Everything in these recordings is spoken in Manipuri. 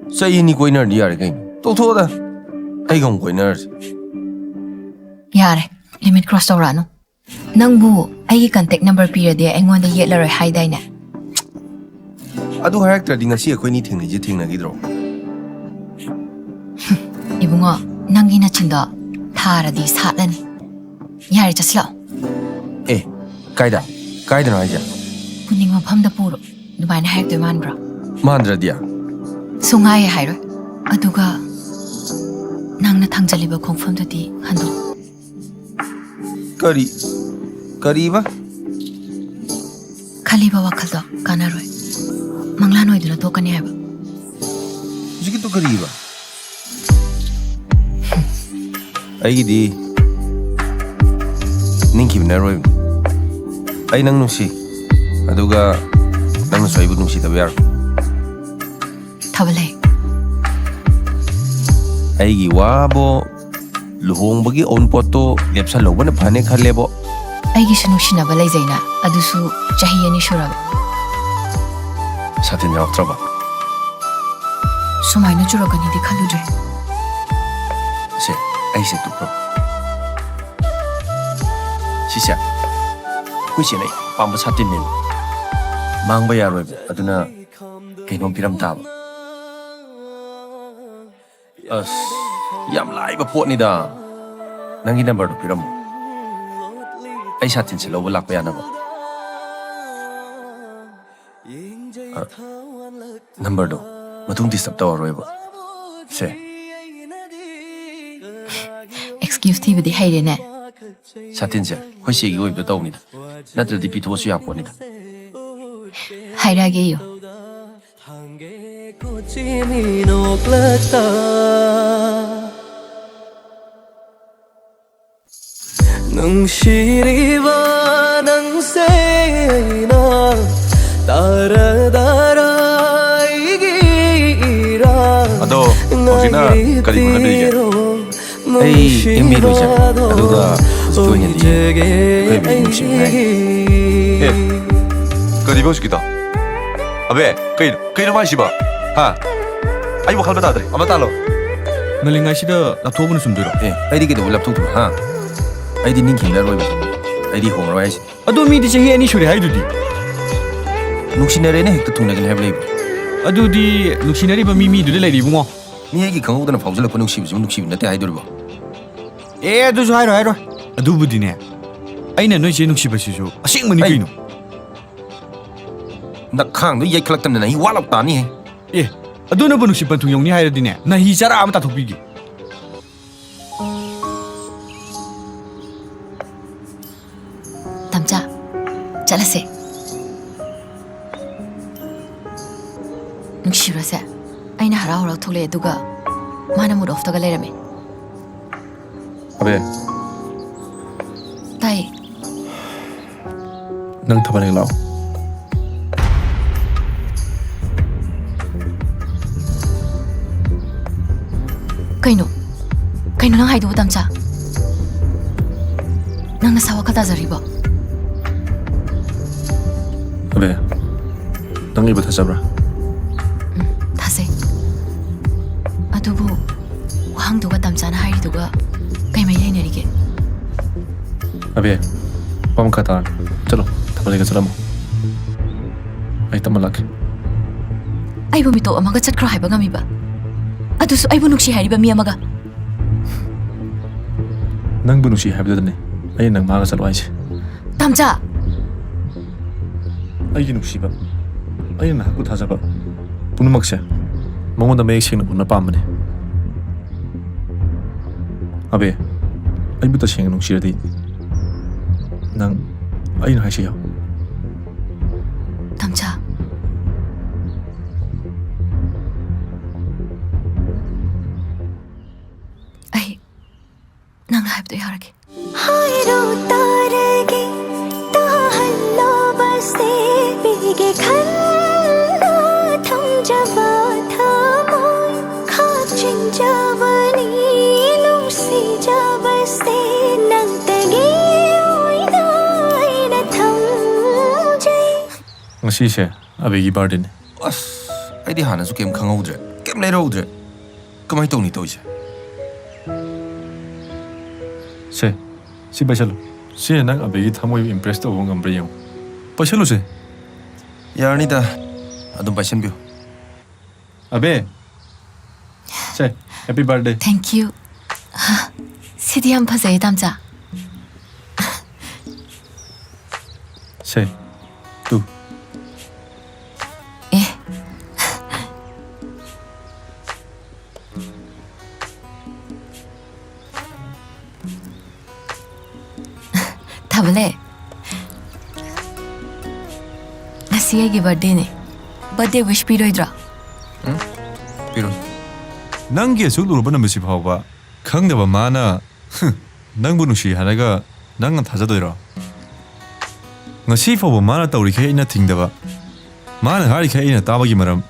Sayini Quiner near again. Totoda. I go Quiners. Yare, limit cross Torano. Nangbu, I contact number period there and want the yellow high diner. Adu character ding a see a queen eating the jetting a gidro. Ibungo, Nangina Chindo, Tara di Satlan. Yare just slow. Eh, Kaida. Kaida Raja. Putting up hum the puro. The mine hack the manbra. Mandra dia. Sungai hire. Aduga Nangna Tangjaliba confirmed the handle. Curry. Kariba? Kaliba Wakaldo, Ganaroi. Manglano do not talk any ever. Zikito Kariba. Aidi Ninki Narrow. I nang si Aduga Nang Saibu Nusi the Bear. Tabale. Aigi Wabo Luhong Bagi own poto, Lepsa Loban a panic Halebo. I guess no Shinabale Zena, Adusu, Jahiani Shurab. Satin of trouble. So my natural gani de Kaludre. Say, I said to Pro. She said, which in a Pamba Satin name. Mangba Arab, Aduna, Kinom Piram Tab. Us, Yam Live a Pornida. Nangi number to Piram. I sat in Silo Lapianaba. Number do, Matung disturb our river. Say, Excuse me with the Haydene. Satinse, what she go with the Tony. Not the deputy was you upon it. Hairage you. Nung shiriwa nang sena tara dara igira Ado, Ojina, Karibu Hey, Emiruja, Aduga, joining the Hey, Kariboskita. Abe, Kain Mashiba. Ha, I will have another. Amatalo. Nalingaishida, the Tobin Sunduro. I did get a laptop, huh? I didn't kill that way. I did home rise. I don't mean to say any should I do. Luxinary to Tunak and have labor. I do the Luxinary by me to the lady more. Niaki come out and a puzzle upon ships, that I do. Eh, those higher. I do with dinner. I know no Shibu, a sing when you know. The Kang, the Yak collected and he walloped Tani. Eh, I don't know when she went to young higher dinner. Now he's a ramata to big. Tamja, Jalase. Nushirase. I know how to lay Duga. Manamud of the Galerame. Abe, Tai, Nang Tabani Law. Kaino. Kaino nang haidu Tamja. Nang nasawa ka Zariba. Abe, Nang iba tasabra. Tase. Adubu, wahang duga Tamja na hairi duga. Kay may narinig. Abe, Pamkatan. Chalo, Tabaliga Salamo. I tamalak. Ay bumito amaga chat cry ba ngami ba? Adusu ay bunuk si hari ba mi amaga? Nang bunusi have the name. I nang magas alwise. Tamja, I didn't see them. I didn't have good hazaba. Punumaxa. Mongo the making of Napamane. Abe, I put a shing on Shirdi. Nang, I didn't have you. Tamja. Ay, nang hype to yaragi. हायरो Targe ताहल्लो बसे बिगे खन्ना थम जबा थमोय खाचिन जवनी लुसी जबसे नंतगे ओइदाय न थम जे Ngasi Abe Bardin. Us, I did Hannah's game Kangodre. ꯀꯩꯝ ꯂꯩꯔꯧꯗ꯭ꯔꯦ ꯀꯃꯥꯏꯅ ꯇꯧꯅꯤ ꯇꯧꯔꯤꯁꯦ ꯁꯦ ꯁꯤ ꯄꯩꯁꯜꯂꯨ ꯁꯤꯅ ꯅꯪ ꯑꯕꯦꯒꯤ ꯊꯃꯣꯏꯕꯨ ꯏꯝꯄ꯭ꯔꯦꯁ ꯇꯧꯕ ꯉꯝꯕ꯭ꯔꯥ ꯌꯦꯡꯉꯨ ꯄꯩꯁꯜꯂꯨꯁꯦ ꯌꯥꯔꯅꯤꯗ ꯑꯗꯨꯝ ꯄꯥꯏꯁꯟꯕꯤꯌꯨ ꯑꯕꯦ ꯁꯦ happy birthday Thank you. 시디 한 파세요, 담자. 세, 뚜. 예. 타블레. ngasi aigi birthday ne. Birthday wish piroidra. ꯄꯤꯔꯣ ꯅꯪꯒꯤ ꯑꯁꯨꯛ ꯂꯨꯔꯕ ꯅꯨꯃꯤꯠꯁꯤ ꯐꯥꯎꯕ ꯈꯪꯗꯕ ꯃꯥꯅ ꯅꯪꯕు ꯅꯨꯡꯁꯤ ꯍꯥꯏꯔꯒ ꯅꯪꯅ ꯊꯥꯖꯗꯣꯏꯔꯣ? ꯉꯁꯤ ꯐꯥꯎꯕ ꯃꯥꯅ ꯇꯧꯔꯤꯈꯩ ꯑꯩꯅ ꯊꯤꯡꯗꯕ ꯃꯥꯅ ꯍꯥꯏꯔꯤꯈꯩ ꯑꯩꯅ ꯇꯥꯕꯒꯤ ꯃꯔꯝ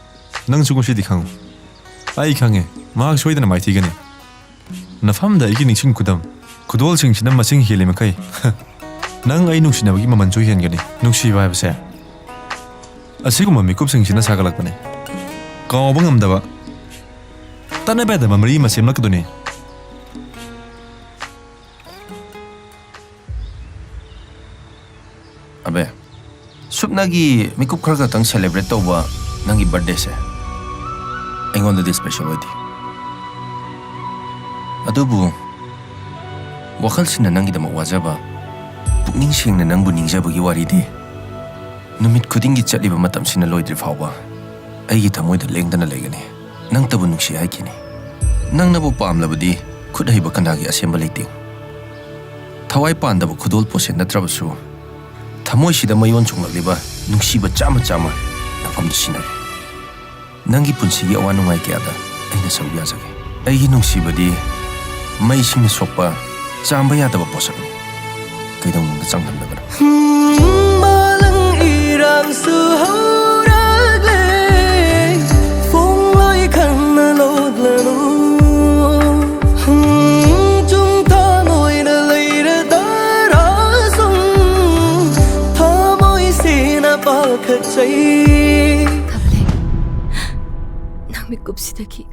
ꯅꯪꯁꯨ ꯉꯁꯤꯗꯤ ꯈꯪꯉꯨ ꯑꯩ ꯈꯪꯉꯦ ꯃꯍꯥꯛ ꯁꯣꯏꯗꯅ ꯃꯥꯏꯊꯤꯒꯅꯤ ꯅꯐꯝꯗ ꯑꯩꯒꯤ ꯅꯤꯡꯁꯤꯡ ꯈꯨꯗꯝ ꯈꯨꯗꯣꯜꯁꯤꯡꯁꯤꯅ ꯃꯁꯤꯡ ꯍꯦꯜꯂꯤ ꯃꯈꯩ ꯅꯪ ꯑꯩ ꯅꯨꯡꯁꯤꯅꯕꯒꯤ ꯃꯃꯜꯁꯨ ꯍꯦꯟꯒꯅꯤ ꯅꯨꯡꯁꯤꯕ ꯍꯥꯏꯕꯁꯦ ꯑꯁꯤꯒꯨꯝꯕ ꯃꯤꯀꯨꯞꯁꯤꯡꯁꯤꯅ ꯁꯥꯒꯠꯂꯛꯄꯅꯤ ꯀꯥꯎꯕ ꯉꯝꯗꯕ ꯇꯠꯅꯕ ꯌꯥꯗꯕ ꯃꯔꯤ ꯑꯃ ꯁꯦꯝꯂꯛꯀꯗꯣꯏꯅꯤ ꯑꯕꯦ ꯁꯨꯞꯅꯒꯤ ꯃꯤꯀꯨꯞ ꯈꯔ ꯈꯛꯇꯪ ꯁꯦꯂꯦꯕ꯭ꯔꯦꯠ ꯇꯧꯕ ꯅꯪꯒꯤ ꯕꯔꯊꯗꯦꯁꯦ ꯑꯩꯉꯣꯟꯗꯗꯤ ꯁ꯭ꯄꯦꯁꯦꯜ ꯑꯣꯏꯗꯦ ꯑꯗꯨꯕꯨ ꯋꯥꯈꯜꯁꯤꯅ ꯅꯪꯒꯤꯗꯃꯛ ꯋꯥꯖꯕ ꯄꯨꯛꯅꯤꯡ ꯁꯦꯡꯅ ꯅꯪꯕꯨ ꯅꯤꯡꯖꯕꯒꯤ ꯋꯥꯔꯤꯗꯤ ꯅꯨꯃꯤꯠ ꯈꯨꯗꯤꯡꯒꯤ ꯆꯠꯂꯤꯕ ꯃꯇꯝꯁꯤꯅ ꯂꯣꯏꯗ꯭ꯔꯤ ꯐꯥꯎꯕ ꯑꯩꯒꯤ ꯊꯃꯣꯏꯗ ꯂꯦꯡꯗꯅ ꯂꯩꯒꯅꯤ ꯅꯪꯇꯕꯨ ꯅꯨꯡꯁꯤ ꯍꯥꯏꯈꯤꯅꯤ ꯅꯪꯅꯕꯨ ꯄꯥꯝꯂꯕꯗꯤ ꯈꯨꯠ ꯍꯩꯕ ꯀꯅꯥꯒꯤ ꯑꯁꯦꯝꯕ ꯂꯩꯇꯦ ꯊꯋꯥꯏ ꯄꯥꯟꯗꯕ ꯈꯨꯗꯣꯜ ꯄꯣꯠꯁꯦ ꯅꯠꯇ꯭ꯔꯕꯁꯨ ꯊꯃꯣꯏꯁꯤꯗ ꯃꯌꯣꯟ ꯆꯣꯡꯂꯛꯂꯤꯕ ꯅꯨꯡꯁꯤꯕ ꯆꯥꯝꯃ ꯆꯥꯝꯃ ꯅꯐꯝꯗ ꯁꯤꯟꯅꯔꯦ ꯅꯪꯒꯤ ꯄꯨꯟꯁꯤꯒꯤ ꯑꯋꯥ ꯅꯨꯡꯉꯥꯏ ꯀꯌꯥꯗ ꯑꯩꯅ ꯁꯔꯨꯛ ꯌꯥꯖꯒꯦ ꯑꯩꯒꯤ ꯅꯨꯡꯁꯤꯕꯗꯤ ꯃꯩꯁꯤꯡꯅ ꯁꯣꯛꯄ ꯆꯥꯝꯕ ꯌꯥꯗꯕ ꯄꯣꯠꯁꯛꯅꯤ ꯀꯩꯗꯧꯅꯨꯡꯗ ꯆꯥꯡꯗꯝꯅꯒꯅꯨ Malang irang suharagle Phong loi khăn na lột lanu Chúng ta ngồi na lấy ra ta ra sung Tha môi si na ba khát cháy 타블레. 낭미 꼽시다기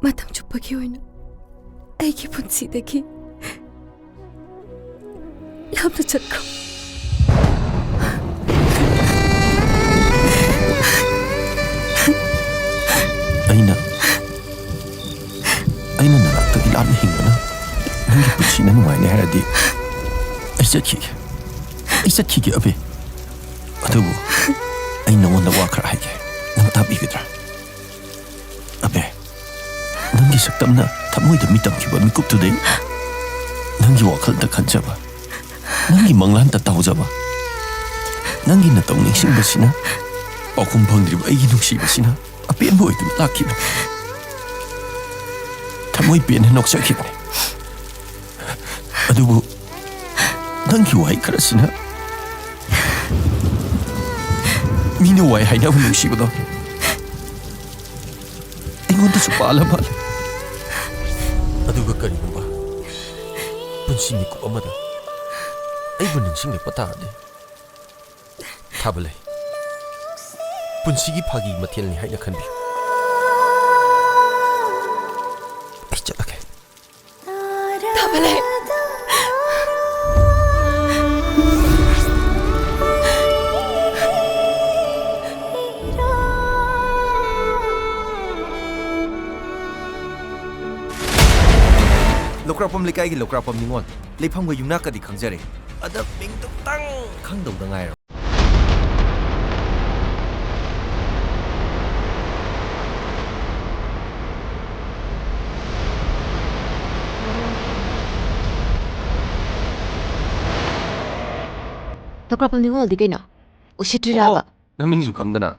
마담 좁박이 오이는 애기 분시다기 lam도 찾고 ꯑꯩꯅ ꯅꯅꯥꯛꯇꯒꯤ ꯂꯥꯞꯅ ꯍꯤꯡꯕꯅ ꯅꯪꯒꯤ ꯄꯨꯟꯁꯤꯅ ꯅꯨꯡꯉꯥꯏꯅꯤ ꯍꯥꯏꯔꯗꯤ ꯑꯩ ꯆꯠꯈꯤꯒꯦ ꯑꯕꯦ ꯑꯗꯨꯕꯨ ꯑꯩ ꯅꯉꯣꯟꯗ ꯋꯥ ꯈꯔ ꯍꯥꯏꯒꯦ ꯅꯪ ꯇꯥꯕꯤꯒꯗ꯭ꯔꯥ ꯑꯕꯦ ꯅꯪꯒꯤ ꯁꯛꯇꯝꯅ ꯊꯃꯣꯏꯗ ꯃꯤꯇꯝꯈꯤꯕ ꯃꯤꯀꯨꯞꯇꯨꯗꯩ ꯅꯪꯒꯤ ꯋꯥꯈꯜꯗ ꯈꯟꯖꯕ ꯅꯪꯒꯤ ꯃꯪꯂꯥꯟꯗ ꯇꯥꯎꯖꯕ ꯅꯪꯒꯤ ꯅꯇꯧ ꯅꯤꯡꯁꯤꯡꯕꯁꯤꯅ ꯄꯥꯎꯈꯨꯝ ꯐꯪꯗ꯭ꯔꯤꯕ ꯑꯩꯒꯤ ꯅꯨꯡꯁꯤꯕꯁꯤꯅ ꯑꯄꯦꯟꯕ ꯑꯣꯏꯗꯨꯅ ꯂꯥꯛꯈꯤꯕ ꯊꯃꯣꯏ ꯄꯦꯟꯅ ꯅꯣꯛꯆꯈꯤꯕꯅꯤ ꯑꯗꯨꯕꯨ ꯅꯪꯒꯤ ꯋꯥꯍꯩ ꯈꯔꯁꯤꯅ ꯃꯤꯅ ꯋꯥꯏ ꯍꯥꯏꯅꯕ ꯅꯨꯡꯁꯤꯕꯗꯣ ꯑꯩꯉꯣꯟꯗꯁꯨ ꯄꯥꯜꯂ ꯃꯥꯜꯂꯦ ꯑꯗꯨꯒ ꯀꯔꯤꯒꯨꯝꯕ ꯄꯨꯟꯁꯤ ꯃꯤꯀꯨꯞ ꯑꯃꯗ ꯑꯩꯕꯨ ꯅꯤꯡꯁꯤꯡꯂꯛꯄ ꯇꯥꯔꯗꯤ ꯊꯥꯕꯂꯦ ꯄꯨꯟꯁꯤꯒꯤ ꯐꯥꯒꯤ ꯃꯊꯦꯜꯅꯤ ꯍꯥꯏꯅ ꯈꯟꯕꯤꯌꯨ ꯑꯩ ꯆꯠꯂꯒꯦ 타블레 ꯂꯣꯛꯀ꯭ꯔꯥꯛꯄꯝ ꯂꯩꯀꯥꯏꯒꯤ ꯂꯣꯛꯀ꯭ꯔꯥꯛꯄꯝ ꯅꯤꯉꯣꯜ ꯂꯩꯐꯝꯒ ꯌꯨꯝꯅꯥꯛꯀꯗꯤ ꯈꯪꯖꯔꯦ ꯑꯗ ꯃꯤꯡꯗꯨꯇꯪ ꯈꯪꯗꯧꯗ ꯉꯥꯏꯔꯣ 너 그럼 이거 어디 가나? 우시트라가. ꯅꯪ ꯃꯤꯡꯁꯨ ꯈꯪꯗꯅ